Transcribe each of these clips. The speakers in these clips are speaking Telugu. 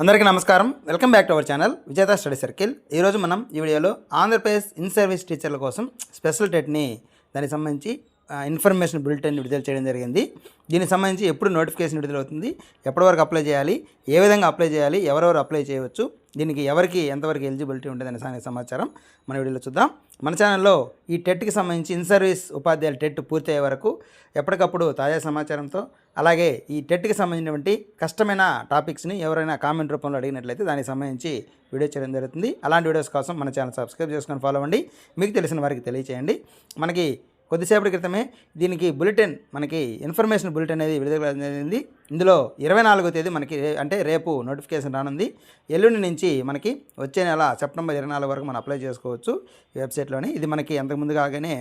అందరికీ నమస్కారం. Welcome back to our channel విజేత స్టడీ సర్కిల్. ఈరోజు మనం ఈ వీడియోలో ఆంధ్రప్రదేశ్ ఇన్ సర్వీస్ టీచర్ల కోసం స్పెషల్ టెట్ని దానికి సంబంధించి ఇన్ఫర్మేషన్ బులెటిన్ విడుదల చేయడం జరిగింది. దీనికి సంబంధించి ఎప్పుడు నోటిఫికేషన్ విడుదలవుతుంది, ఎప్పటి వరకు అప్లై చేయాలి, ఏ విధంగా అప్లై చేయాలి, ఎవరెవరు అప్లై చేయవచ్చు, దీనికి ఎవరికి ఎంతవరకు ఎలిజిబిలిటీ ఉంటుందనే సమాచారం మన వీడియోలో చూద్దాం. మన ఛానల్లో ఈ టెట్కి సంబంధించి ఇన్ సర్వీస్ ఉపాధ్యాయుల టెట్ పూర్తయ్యే వరకు ఎప్పటికప్పుడు తాజా సమాచారంతో, అలాగే ఈ టెట్కి సంబంధించినటువంటి కష్టమైన టాపిక్స్ని ఎవరైనా కామెంట్ రూపంలో అడిగినట్లయితే దానికి సంబంధించి వీడియో చేయడం జరుగుతుంది. అలాంటి వీడియోస్ కోసం మన ఛానల్ సబ్స్క్రైబ్ చేసుకొని ఫాలో అవ్వండి. మీకు తెలిసిన వారికి తెలియచేయండి. మనకి కొద్దిసేపటి క్రితమే దీనికి బులెటిన్, మనకి ఇన్ఫర్మేషన్ బులెటిన్ అనేది విడుదల జరిగింది. ఇందులో 24వ తేదీ మనకి అంటే రేపు నోటిఫికేషన్ రానుంది. ఎల్లుండి నుంచి మనకి వచ్చే నెల సెప్టెంబర్ 24 వరకు మనం అప్లై చేసుకోవచ్చు ఈ వెబ్సైట్లోనే. ఇది మనకి అంతకుముందు కాగానే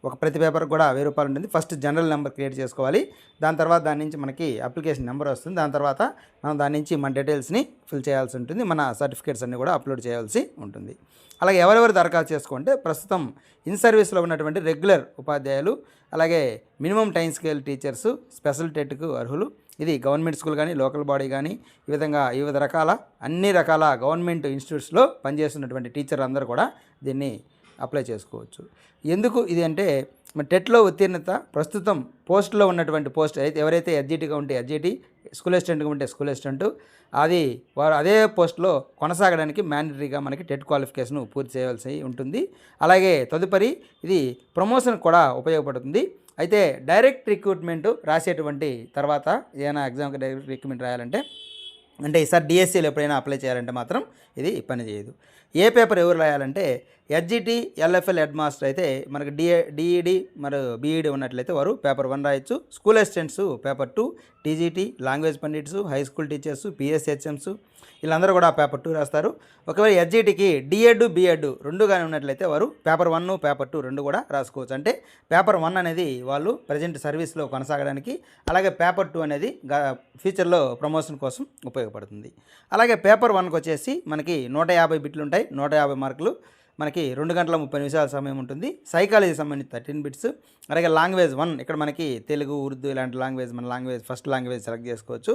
ఒక ప్రతి పేపర్ కూడా ₹1000 ఉంటుంది. ఫస్ట్ జనరల్ నెంబర్ క్రియేట్ చేసుకోవాలి. దాని తర్వాత దాని నుంచి మనకి అప్లికేషన్ నెంబర్ వస్తుంది. దాని తర్వాత మనం దాని నుంచి మన డీటెయిల్స్ని ఫిల్ చేయాల్సి ఉంటుంది. మన సర్టిఫికేట్స్ అన్నీ కూడా అప్లోడ్ చేయాల్సి ఉంటుంది. అలాగే ఎవరెవరు దరఖాస్తు చేసుకుంటే ప్రస్తుతం ఇన్ సర్వీస్లో ఉన్నటువంటి రెగ్యులర్ ఉపాధ్యాయులు, అలాగే minimum time scale teachers special టెట్కు అర్హులు. ఇది గవర్నమెంట్ స్కూల్ కానీ, లోకల్ బాడీ కానీ, ఈ విధంగా వివిధ రకాల అన్ని రకాల గవర్నమెంట్ ఇన్స్టిట్యూట్స్లో పనిచేస్తున్నటువంటి టీచర్ అందరూ కూడా దీన్ని అప్లై చేసుకోవచ్చు. ఎందుకు ఇది అంటే, టెట్లో ఉత్తీర్ణత ప్రస్తుతం పోస్టులో ఉన్నటువంటి పోస్ట్ అయితే ఎవరైతే ఎస్జిటిగా ఉంటే ఎస్జిటి, స్కూల్ అసిస్టెంట్గా ఉంటే స్కూల్ అసిస్టెంట్, అది వారు అదే పోస్ట్లో కొనసాగడానికి మ్యాండటరీగా మనకి టెట్ క్వాలిఫికేషన్ పూర్తి చేయాల్సి ఉంటుంది. అలాగే తదుపరి ఇది ప్రమోషన్ కూడా ఉపయోగపడుతుంది. అయితే డైరెక్ట్ రిక్రూట్మెంట్ రాసేటువంటి తర్వాత ఏదైనా ఎగ్జామ్కి డైరెక్ట్ రిక్రూట్మెంట్ రాయాలంటే, అంటే ఈసారి డిఎస్సీలో ఎప్పుడైనా అప్లై చేయాలంటే మాత్రం ఇది పని చేయదు. ఏ పేపర్ ఎవరు రాయాలంటే ఎస్జిటి, ఎల్ఎఫ్ఎల్ హెడ్ మాస్టర్ అయితే మనకి డిఈడి మరియు బీఈడి ఉన్నట్లయితే వారు పేపర్ 1 రాయొచ్చు. School assistants paper 2, TGT, language pandits, high school teachers, PSHMs వీళ్ళందరూ కూడా పేపర్ 2 రాస్తారు. ఒకవేళ ఎస్జిటికి డిఎడ్, బిఎడ్ రెండుగానే ఉన్నట్లయితే వారు పేపర్ 1, పేపర్ 2 రెండు కూడా రాసుకోవచ్చు. అంటే పేపర్ 1 అనేది వాళ్ళు ప్రజెంట్ సర్వీస్లో కొనసాగడానికి, అలాగే పేపర్ 2 అనేది ఫ్యూచర్లో ప్రమోషన్ కోసం ఉపయోగపడుతుంది. అలాగే పేపర్ 1కి వచ్చేసి మనకి 150 బిట్లు ఉంటాయి, 150 మార్కులు. మనకి 2 గంటల 30 నిమిషాల సమయం ఉంటుంది. సైకాలజీ సంబంధించి 13 బిట్స్. అలాగే లాంగ్వేజ్ 1 ఇక్కడ మనకి తెలుగు, ఉర్దూ ఇలాంటి లాంగ్వేజ్, మన లాంగ్వేజ్ ఫస్ట్ లాంగ్వేజ్ సెలెక్ట్ చేసుకోవచ్చు.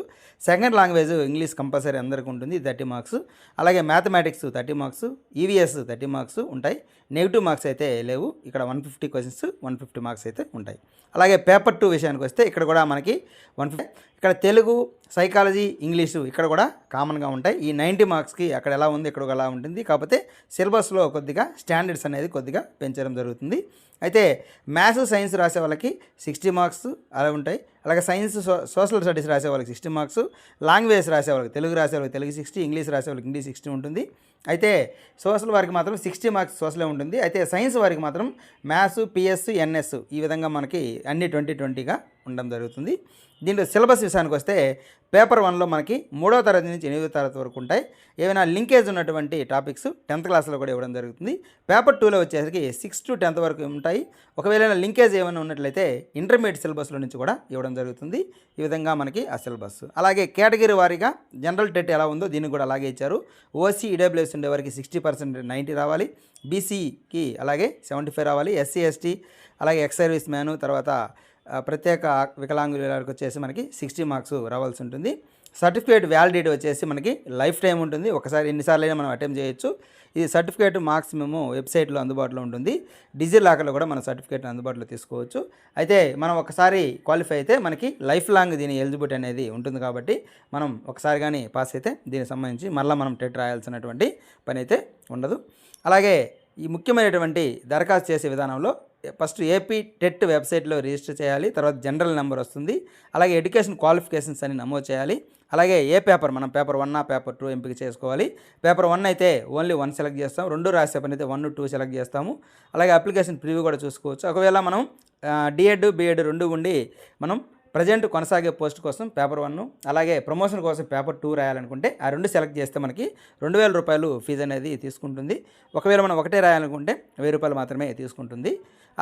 సెకండ్ లాంగ్వేజ్ ఇంగ్లీష్ కంపల్సరీ అందరికీ ఉంటుంది, 30 మార్క్స్. అలాగే మ్యాథమెటిక్స్ 30 మార్క్స్, ఈవీఎస్ 30 మార్క్స్ ఉంటాయి. నెగిటివ్ మార్క్స్ అయితే లేవు. ఇక్కడ 150 క్వశ్చన్స్, 150 మార్క్స్ అయితే ఉంటాయి. అలాగే పేపర్ 2 విషయానికి వస్తే ఇక్కడ కూడా మనకి 150, ఇక్కడ తెలుగు, సైకాలజీ, ఇంగ్లీషు ఇక్కడ కూడా కామన్గా ఉంటాయి. ఈ 90 మార్క్స్కి అక్కడ ఎలా ఉంది ఇక్కడ ఎలా ఉంటుంది. కాకపోతే సిలబస్లో కొద్దిగా స్టాండర్డ్స్ అనేది కొద్దిగా పెంచడం జరుగుతుంది. అయితే మ్యాథ్స్, సైన్స్ రాసే వాళ్ళకి 60 మార్క్స్ అలా ఉంటాయి. అలాగే సైన్స్, సోషల్ స్టడీస్ రాసే వాళ్ళకి 60 మార్క్స్, లాంగ్వేజ్ రాసే వాళ్ళకి, తెలుగు రాసే వాళ్ళకి తెలుగు 60, ఇంగ్లీష్ రాసే వాళ్ళకి ఇంగ్లీష్ 60 ఉంటుంది. అయితే సోషల్ వారికి మాత్రం 60 మార్క్స్ సోషలే ఉంటుంది. అయితే సైన్స్ వారికి మాత్రం మ్యాథ్స్, పిఎస్, ఎన్ఎస్ ఈ విధంగా మనకి అన్ని 20-20గా ఉండడం జరుగుతుంది. దీంట్లో సిలబస్ విషయానికి వస్తే పేపర్ 1లో మనకి 3వ తరగతి నుంచి 8వ తరగతి వరకు ఉంటాయి. ఏమైనా లింకేజ్ ఉన్నటువంటి టాపిక్స్ 10th క్లాస్లో కూడా ఇవ్వడం జరుగుతుంది. పేపర్ 2లో వచ్చేసరికి 6 to 10th వరకు ఉంటాయి. ఒకవేళ లింకేజ్ ఏమైనా ఉన్నట్లయితే ఇంటర్మీడియట్ సిలబస్లో నుంచి కూడా ఇవ్వడం జరుగుతుంది. ఈ విధంగా మనకి ఆ సిలబస్. అలాగే కేటగిరీ వారీగా జనరల్ టెట్ ఎలా ఉందో దీనికి కూడా అలాగే ఇచ్చారు. ఓసీ, ఈడబ్ల్యూఎస్ ఉండే వారికి 60% 90 రావాలి, బీసీకి అలాగే 75 రావాలి, ఎస్సీ, ఎస్టీ, అలాగే ఎక్స్ సర్వీస్ మ్యాను, తర్వాత ప్రత్యేక వికలాంగుల వారికి వచ్చేసి మనకి 60 మార్క్స్ రావాల్సి ఉంటుంది. సర్టిఫికేట్ వ్యాలిడిటీ వచ్చేసి మనకి లైఫ్ టైం ఉంటుంది. ఒకసారి ఎన్నిసార్లు అయినా మనం అటెంప్ట్ చేయొచ్చు. ఈ సర్టిఫికేట్ మార్క్స్ మేము వెబ్సైట్లో అందుబాటులో ఉంటుంది. డిజిలాకర్లో కూడా మన సర్టిఫికేట్ని అందుబాటులో తీసుకోవచ్చు. అయితే మనం ఒకసారి క్వాలిఫై అయితే మనకి లైఫ్ లాంగ్ దీని ఎలిజిబిలిటీ అనేది ఉంటుంది. కాబట్టి మనం ఒకసారి కానీ పాస్ అయితే దీనికి సంబంధించి మళ్ళీ మనం టెట్ రాయాల్సినటువంటి పని అయితే ఉండదు. అలాగే ఈ ముఖ్యమైనటువంటి దరఖాస్తు చేసే విధానంలో ఫస్ట్ ఏపీ టెట్ వెబ్సైట్లో రిజిస్టర్ చేయాలి. తర్వాత జనరల్ నెంబర్ వస్తుంది. అలాగే ఎడ్యుకేషన్ క్వాలిఫికేషన్స్ అని నమోదు చేయాలి. అలాగే ఏ పేపర్, మనం పేపర్ 1, పేపర్ 2 ఎంపిక చేసుకోవాలి. పేపర్ 1 అయితే ఓన్లీ 1 సెలెక్ట్ చేస్తాం. 2 రాసే పని అయితే 1, 2 సెలెక్ట్ చేస్తాము. అలాగే అప్లికేషన్ ప్రివ్యూ కూడా చూసుకోవచ్చు. ఒకవేళ మనం డిఎడ్, బిఎడ్ 2 ఉండి మనం ప్రజెంట్ కొనసాగే పోస్ట్ కోసం పేపర్ 1, అలాగే ప్రమోషన్ కోసం పేపర్ 2 రాయాలనుకుంటే ఆ 2 సెలెక్ట్ చేస్తే మనకి ₹2000 ఫీజు అనేది తీసుకుంటుంది. ఒకవేళ మనం ఒకటే రాయాలనుకుంటే ₹1000 మాత్రమే తీసుకుంటుంది.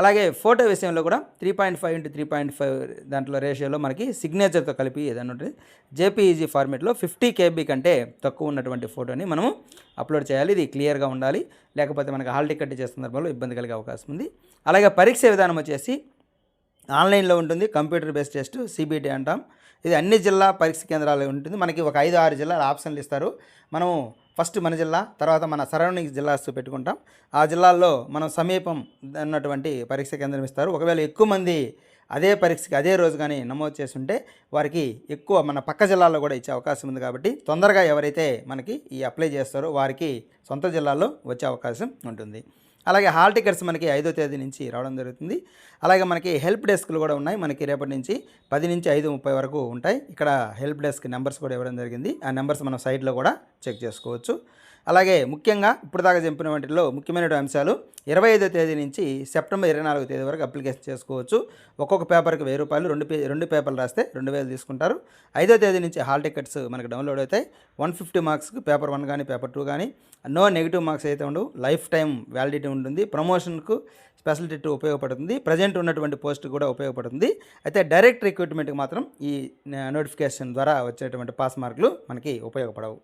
అలాగే ఫోటో విషయంలో కూడా 3.5 x 3.5 దాంట్లో రేషియోలో మనకి సిగ్నేచర్తో కలిపి ఏదైనా ఉంటుంది. జేపీఈజీ ఫార్మేట్లో 50 KB కంటే తక్కువ ఉన్నటువంటి ఫోటోని మనము అప్లోడ్ చేయాలి. ఇది క్లియర్గా ఉండాలి, లేకపోతే మనకి హాల్ టికెట్ చేసే సందర్భంలో ఇబ్బంది కలిగే అవకాశం ఉంది. అలాగే పరీక్ష విధానం వచ్చేసి ఆన్లైన్లో ఉంటుంది. కంప్యూటర్ బేస్డ్ టెస్ట్, సిబిటి అంటాం. ఇది అన్ని జిల్లా పరీక్ష కేంద్రాలు ఉంటుంది. మనకి ఒక 5-6 జిల్లాల ఆప్షన్లు ఇస్తారు. మనం ఫస్ట్ మన జిల్లా, తర్వాత మన సరౌండింగ్స్ జిల్లాస్ పెట్టుకుంటాం. ఆ జిల్లాల్లో మనం సమీపం ఉన్నటువంటి పరీక్ష కేంద్రం ఇస్తారు. ఒకవేళ ఎక్కువ మంది అదే పరీక్షకి అదే రోజు కానీ నమోదు చేస్తుంటే వారికి ఎక్కువ మన పక్క జిల్లాల్లో కూడా ఇచ్చే అవకాశం ఉంది. కాబట్టి తొందరగా ఎవరైతే మనకి ఈ అప్లై చేస్తారో వారికి సొంత జిల్లాలో వచ్చే అవకాశం ఉంటుంది. అలాగే హాల్ టికెట్స్ మనకి 5వ తేదీ నుంచి రావడం జరుగుతుంది. అలాగే మనకి హెల్ప్ డెస్క్లు కూడా ఉన్నాయి. మనకి రేపటి నుంచి 10 నుంచి 5:30 వరకు ఉంటాయి. ఇక్కడ హెల్ప్ డెస్క్ నెంబర్స్ కూడా ఇవ్వడం జరిగింది. ఆ నెంబర్స్ మనం సైట్లో కూడా చెక్ చేసుకోవచ్చు. అలాగే ముఖ్యంగా ఇప్పుడు దాకా చెప్పిన వాటిలో ముఖ్యమైన అంశాలు 25వ తేదీ నుంచి సెప్టెంబర్ 24వ తేదీ వరకు అప్లికేషన్ చేసుకోవచ్చు. ఒక్కొక్క పేపర్కి ₹1000, రెండు పేపర్లు రాస్తే 2000 తీసుకుంటారు. 5వ తేదీ నుంచి హాల్ టికెట్స్ మనకు డౌన్లోడ్ అవుతాయి. 150 మార్క్స్కి పేపర్ 1 కానీ పేపర్ 2 కానీ, నో నెగిటివ్ మార్క్స్ అయితే ఉండవు. లైఫ్ టైం వ్యాలిడిటీ ఉంటుంది. ప్రమోషన్కు స్పెషల్ టిట్ ఉపయోగపడుతుంది. ప్రజెంట్ ఉన్నటువంటి పోస్ట్ కూడా ఉపయోగపడుతుంది. అయితే డైరెక్ట్ రిక్రూట్మెంట్కి మాత్రం ఈ నోటిఫికేషన్ ద్వారా వచ్చేటువంటి పాస్ మార్కులు మనకి ఉపయోగపడవు.